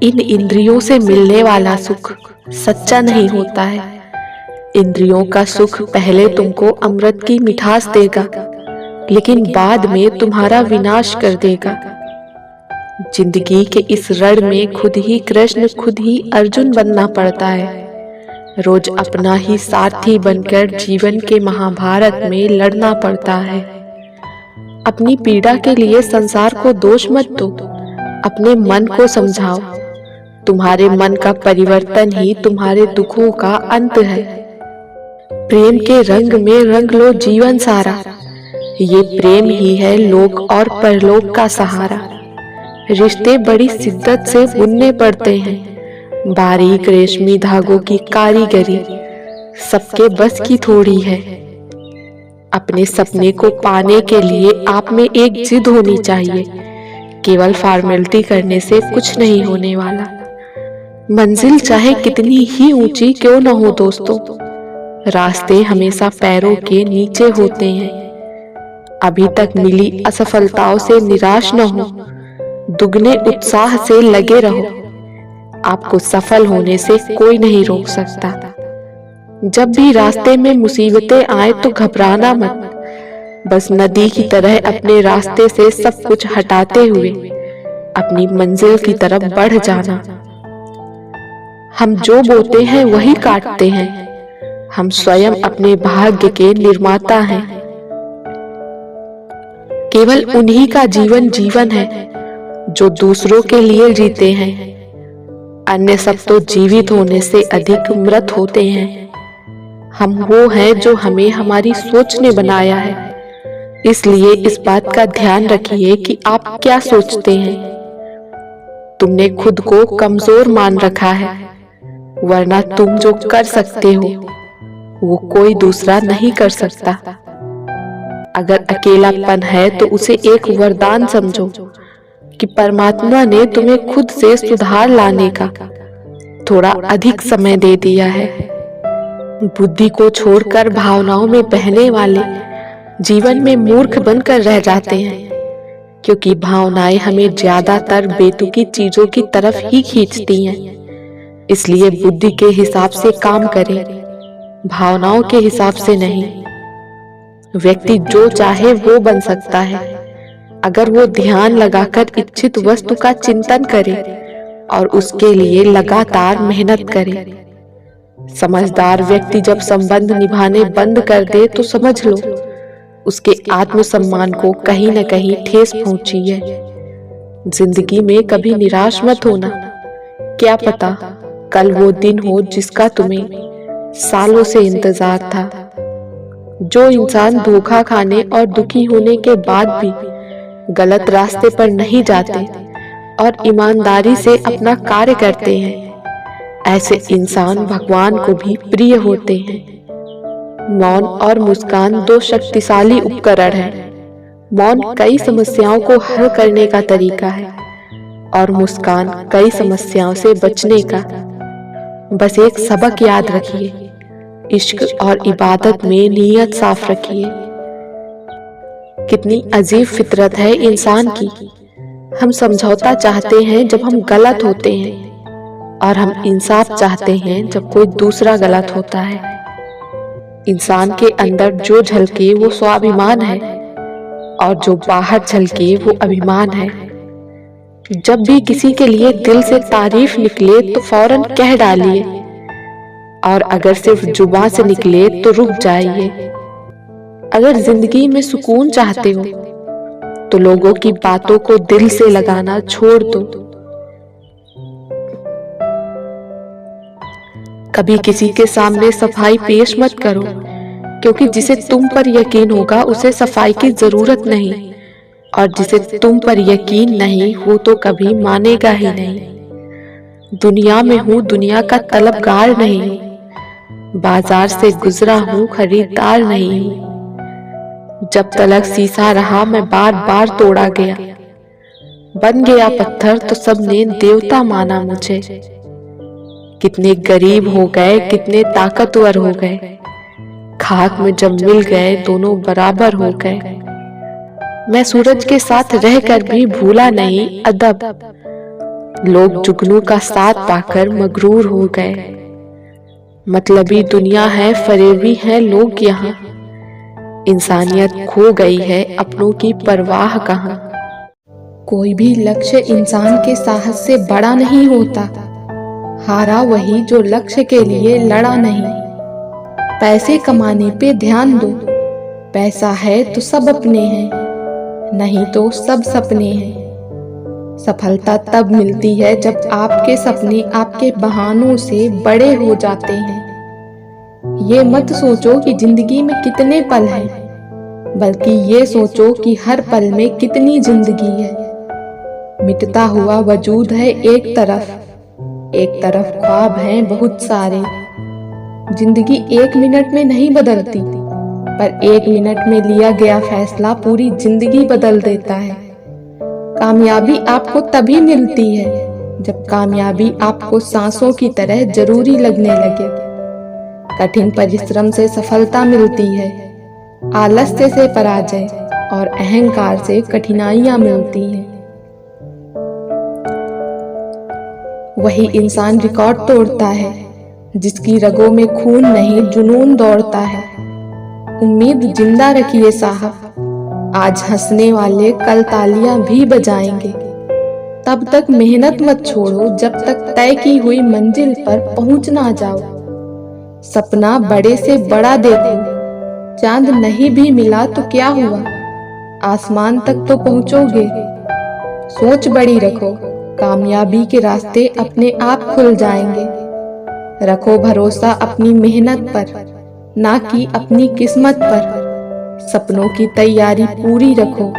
इन इंद्रियों से मिलने वाला सुख सच्चा नहीं होता है। इंद्रियों का सुख पहले तुमको अमृत की मिठास देगा, लेकिन बाद में तुम्हारा विनाश कर देगा। जिंदगी के इस रण में खुद ही कृष्ण, खुद ही अर्जुन बनना पड़ता है। रोज अपना ही सारथी बनकर जीवन के महाभारत में लड़ना पड़ता है। अपनी पीड़ा के लिए संसार को दोष मत दो, अपने मन को समझाओ। तुम्हारे मन का परिवर्तन ही तुम्हारे दुखों का अंत है। प्रेम के रंग में रंग लो जीवन सारा, ये प्रेम ही है लोक और परलोक का सहारा। रिश्ते बड़ी शिद्दत से बुनने पड़ते हैं, बारीक रेशमी धागों की कारीगरी सबके बस की थोड़ी है। अपने सपने को पाने के लिए आप में एक जिद होनी चाहिए। केवल फॉर्मेलिटी करने से कुछ नहीं होने वाला। मंजिल चाहे कितनी ही ऊंची क्यों न हो दोस्तों, रास्ते हमेशा पैरों के नीचे होते हैं। अभी तक मिली असफलताओं से निराश न हो, दुगने उत्साह से लगे रहो। आपको सफल होने से कोई नहीं रोक सकता। जब भी रास्ते में मुसीबतें आए तो घबराना मत, बस नदी की तरह अपने रास्ते से सब कुछ हटाते हुए अपनी मंजिल की तरफ बढ़ जाना। हम जो बोते हैं वही काटते हैं। हम स्वयं अपने भाग्य के निर्माता हैं। केवल उन्हीं का जीवन जीवन है जो दूसरों के लिए जीते हैं। अन्य सब तो जीवित होने से अधिक मृत होते हैं। हम वो हैं जो हमें हमारी सोच ने बनाया है। इसलिए इस बात का ध्यान रखिए कि आप क्या सोचते हैं। तुमने खुद को कमजोर मान रखा है, वरना तुम जो कर सकते हो वो कोई दूसरा नहीं कर सकता। अगर अकेलापन है तो उसे एक वरदान समझो कि परमात्मा ने तुम्हें खुद से सुधार लाने का थोड़ा अधिक समय दे दिया है। बुद्धि को छोड़कर भावनाओं में बहने वाले जीवन में मूर्ख बनकर रह जाते हैं, क्योंकि भावनाएं हमें ज्यादातर बेतुकी चीजों की तरफ ही खींचती हैं। इसलिए बुद्धि के हिसाब से काम करें, भावनाओं के हिसाब से नहीं। व्यक्ति जो चाहे वो बन सकता है, अगर वो ध्यान लगाकर इच्छित वस्तु का चिंतन करे और उसके लिए लगातार मेहनत करे। समझदार व्यक्ति जब संबंध निभाने बंद कर दे तो समझ लो उसके आत्मसम्मान को कहीं न कहीं ठेस पहुंची है। जिंदगी में कभी निराश मत होना, क्या पता कल वो दिन हो जिसका तुम्हें सालों से इंतजार था। जो इंसान धोखा खाने और दुखी होने के बाद भी गलत रास्ते पर नहीं जाते और ईमानदारी से अपना कार्य करते हैं, ऐसे इंसान भगवान को भी प्रिय होते हैं। मौन और मुस्कान दो शक्तिशाली उपकरण हैं। मौन कई समस्याओं को हल करने का तरीका है और मुस्कान कई समस्याओं से बचने का। बस एक सबक याद रखिए, इश्क और इबादत में नीयत साफ रखिए। कितनी अजीब फितरत है इंसान की। हम समझौता चाहते हैं जब हम गलत होते हैं और हम इंसाफ चाहते हैं जब कोई दूसरा गलत होता है। इंसान के अंदर जो झलके वो स्वाभिमान है और जो बाहर झलके वो अभिमान है। जब भी किसी के लिए दिल से तारीफ निकले तो फौरन कह डालिए, और अगर सिर्फ जुबान से निकले तो रुक जाइए। अगर जिंदगी में सुकून चाहते हो तो लोगों की बातों को दिल से लगाना छोड़ दो। कभी किसी के सामने सफाई पेश मत करो, क्योंकि जिसे तुम पर यकीन होगा उसे सफाई की जरूरत नहीं, और जिसे तुम पर यकीन नहीं वो तो कभी मानेगा ही नहीं। दुनिया में हूँ, दुनिया का तलबगार नहीं हूँ, बाजार से गुजरा हूँ, खरीदार नहीं हूँ। जब तलक शीशा रहा मैं बार बार तोड़ा गया, बन गया पत्थर तो सबने देवता माना मुझे। कितने गरीब हो गए, कितने ताकतवर हो गए, खाक में जब मिल गए दोनों बराबर हो गए। मैं सूरज के साथ रहकर भी भूला नहीं अदब, लोग जुगनू का साथ पाकर मगरूर हो गए। मतलबी दुनिया है, फरेबी है लोग यहाँ। इंसानियत खो गई है, अपनों की परवाह कहाँ। कोई भी लक्ष्य इंसान के साहस से बड़ा नहीं होता। हारा वही जो लक्ष्य के लिए लड़ा नहीं। पैसे कमाने पे ध्यान दो, पैसा है तो सब अपने हैं, नहीं तो सब सपने हैं। सफलता तब मिलती है जब आपके सपने आपके बहानों से बड़े हो जाते हैं। ये मत सोचो कि जिंदगी में कितने पल हैं, बल्कि ये सोचो कि हर पल में कितनी जिंदगी है। मिटता हुआ वजूद है एक तरफ ख्वाब हैं बहुत सारे। जिंदगी 1 मिनट में नहीं बदलती, पर 1 मिनट में लिया गया फैसला पूरी जिंदगी बदल देता है। कामयाबी आपको तभी मिलती है जब कामयाबी आपको सांसों की तरह जरूरी लगने लगे। कठिन परिश्रम से सफलता मिलती है, आलस्य से पराजय और अहंकार से कठिनाइयां मिलती हैं। वही इंसान रिकॉर्ड तोड़ता है जिसकी रगों में खून नहीं जुनून दौड़ता है। उम्मीद जिंदा रखिए साहब, आज हंसने वाले कल तालियां भी बजाएंगे। तब तक मेहनत मत छोड़ो जब तक तय की हुई मंजिल पर पहुंच ना जाओ। सपना बड़े से बड़ा देखो, चांद नहीं भी मिला तो क्या हुआ, आसमान तक तो पहुंचोगे। सोच बड़ी रखो, कामयाबी के रास्ते अपने आप खुल जाएंगे। रखो भरोसा अपनी मेहनत पर, ना कि अपनी किस्मत पर। सपनों की तैयारी पूरी रखो,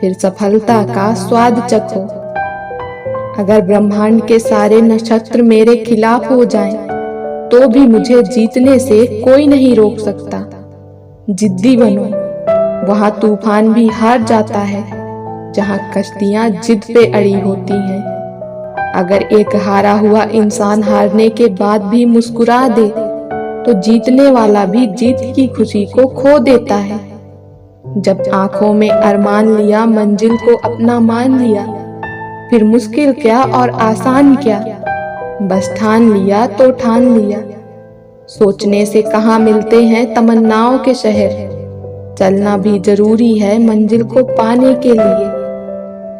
फिर सफलता का स्वाद चखो। अगर ब्रह्मांड के सारे नक्षत्र मेरे खिलाफ हो जाएं, तो भी मुझे जीतने से कोई नहीं रोक सकता। जिद्दी बनो, वहां तूफान भी हार जाता है जहां कश्तियां जिद पे अड़ी होती हैं। अगर एक हारा हुआ इंसान हारने के बाद भी मुस्कुरा दे, तो जीतने वाला भी जीत की खुशी को खो देता है। जब आंखों में अरमान लिया, मंजिल को अपना मान लिया, फिर मुश्किल क्या और आसान क्या, बस ठान लिया तो ठान लिया। सोचने से कहाँ मिलते हैं तमन्नाओं के शहर, चलना भी जरूरी है मंजिल को पाने के लिए।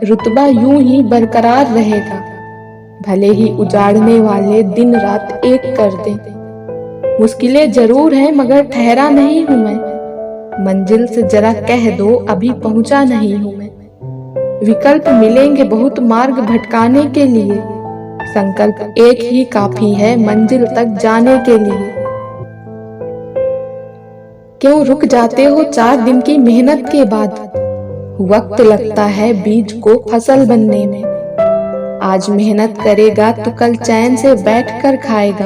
रुतबा यूं ही बरकरार रहेगा, भले ही उजाड़ने वाले दिन रात एक कर दें। मुश्किलें जरूर हैं मगर ठहरा नहीं हूं मैं, मंजिल से जरा कह दो अभी पहुंचा नहीं हूं मैं। विकल्प मिलेंगे बहुत मार्ग भटकाने के लिए, संकल्प एक ही काफी है मंजिल तक जाने के लिए। क्यों रुक जाते हो 4 दिन की मेहनत के बाद, वक्त लगता है बीज को फसल बनने में। आज मेहनत करेगा तो कल चैन से बैठकर खाएगा।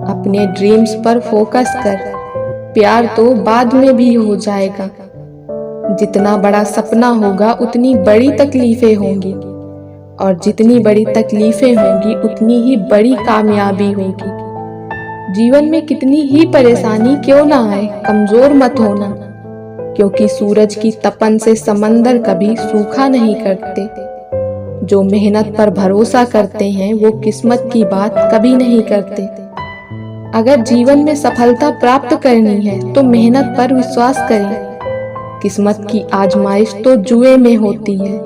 अपने ड्रीम्स पर फोकस कर, प्यार तो बाद में भी हो जाएगा। जितना बड़ा सपना होगा उतनी बड़ी तकलीफें होंगी, और जितनी बड़ी तकलीफें होंगी उतनी ही बड़ी कामयाबी होगी। जीवन में कितनी ही परेशानी क्यों ना आए, कमजोर मत होना, क्योंकि सूरज की तपन से समंदर कभी सूखा नहीं करते। जो मेहनत पर भरोसा करते हैं वो किस्मत की बात कभी नहीं करते। अगर जीवन में सफलता प्राप्त करनी है तो मेहनत पर विश्वास करें। किस्मत की आजमाइश तो जुए में होती है।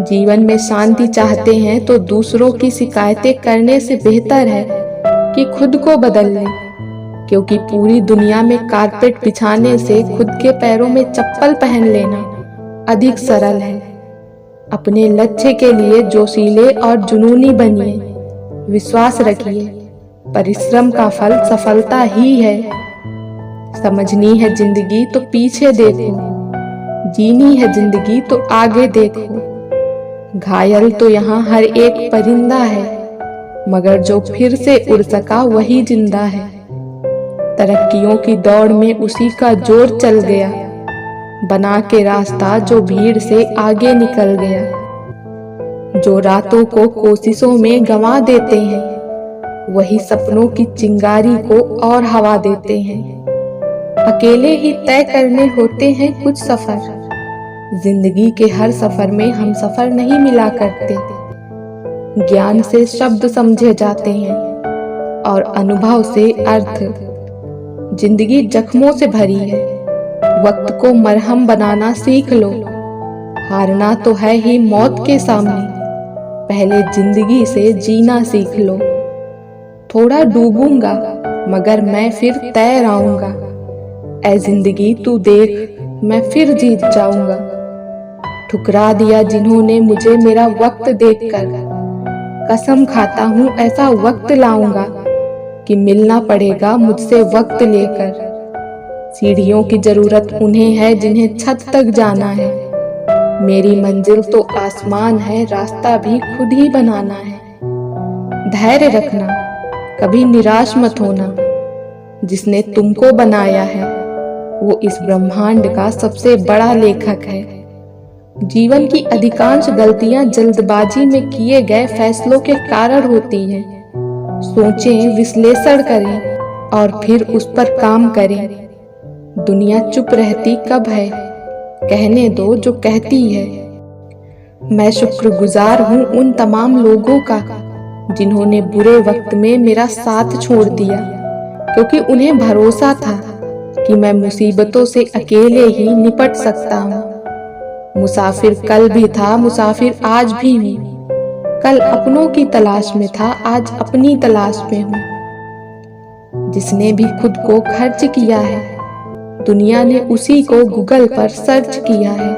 जीवन में शांति चाहते हैं तो दूसरों की शिकायतें करने से बेहतर है कि खुद को बदल लें, क्योंकि पूरी दुनिया में कारपेट बिछाने से खुद के पैरों में चप्पल पहन लेना अधिक सरल है। अपने लक्ष्य के लिए जोशीले और जुनूनी बनिए, विश्वास रखिए, परिश्रम का फल सफलता ही है। समझनी है जिंदगी तो पीछे देखो, जीनी है जिंदगी तो आगे देखो। घायल तो यहाँ हर एक परिंदा है, मगर जो फिर से उड़ सका वही जिंदा है। तरक्कियों की दौड़ में उसी का जोर चल गया, बना के रास्ता जो भीड़ से आगे निकल गया। जो रातों को कोशिशों में गंवा देते हैं, वही सपनों की चिंगारी को और हवा देते हैं। अकेले ही तय करने होते हैं कुछ सफर, जिंदगी के हर सफर में हम सफर नहीं मिला करते। ज्ञान से शब्द समझे जाते हैं और अनुभव से अर्थ। जिंदगी जख्मों से भरी है, वक्त को मरहम बनाना सीख लो। हारना तो है ही मौत के सामने, पहले जिंदगी से जीना सीख लो। थोड़ा डूबूंगा मगर मैं फिर तैर आऊंगा, ऐ जिंदगी तू देख मैं फिर जीत जाऊंगा। ठुकरा दिया जिन्होंने मुझे मेरा वक्त देखकर, कसम खाता हूँ ऐसा वक्त लाऊंगा कि मिलना पड़ेगा मुझसे वक्त लेकर। सीढ़ियों की जरूरत उन्हें है जिन्हें छत तक जाना है, मेरी मंजिल तो आसमान है, रास्ता भी खुद ही बनाना है। धैर्य रखना, कभी निराश मत होना, जिसने तुमको बनाया है वो इस ब्रह्मांड का सबसे बड़ा लेखक है। जीवन की अधिकांश गलतियां जल्दबाजी में किए गए फैसलों के कारण होती हैं। सोचें, विश्लेषण करें और फिर उस पर काम करें। दुनिया चुप रहती कब है, कहने दो जो कहती है। मैं शुक्रगुजार हूँ उन तमाम लोगों का जिन्होंने बुरे वक्त में मेरा साथ छोड़ दिया, क्योंकि उन्हें भरोसा था कि मैं मुसीबतों से अकेले ही निपट सकता हूँ। मुसाफिर कल भी था, मुसाफिर आज भी हूँ। कल अपनों की तलाश में था, आज अपनी तलाश में हूँ। जिसने भी खुद को खर्च किया है, दुनिया ने उसी को गूगल पर सर्च किया है।